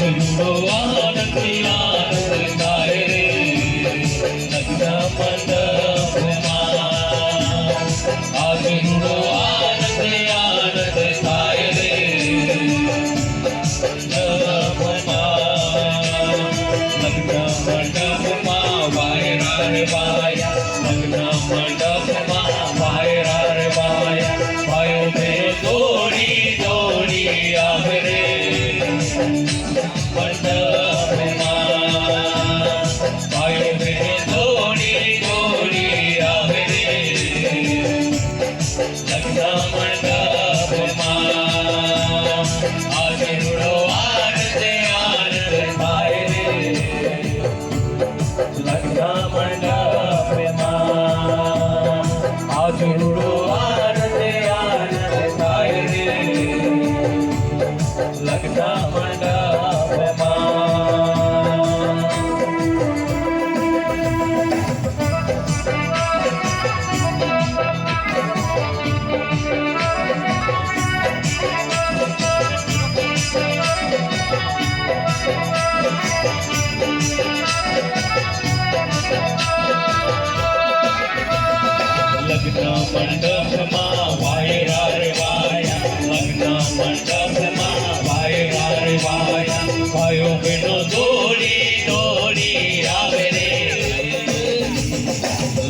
जुड़ो आनंद आनंद गाए रे लग्न मंडपमा आज जुड़ो आनंद आनंद गाए रे मंडपमा लग्न मंडपमा वायरा रे वाया लग्न मंडपमा वायरा रे वाया वायो में जोड़ी जोड़ी आवे रे मंडपमा वायो में जोड़ी जोड़ी आवे रे लग्न मंडपमा आज जुड़ो आनंद आनंद गाए रे लग्न मंडपमा आज जुड़ो आनंद आनंद गाए रे लग्न मंडपमा लग्न मंडपमा वायरा रे वाया लग्न मंडपमा वायरा रे वाया वायो बेनो जोड़ी जोड़ी आवे रे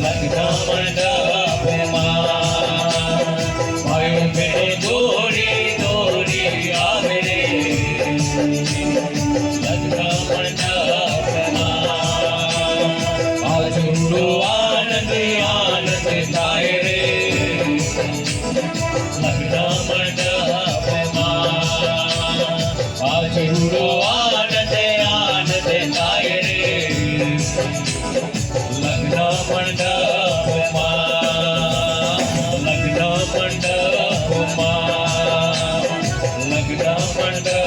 लग्न मंडपमा वायो बेनो जोड़ी जोड़ी आवे रे लग्न मंडपमा आज जुड़ो आनंद आनंद गाए रे लग्न मंडपमा आज जुड़ो आनंद आनंद गाए रे लग्न मंडपमा लग्न मंडपमा लग्न मंडपमा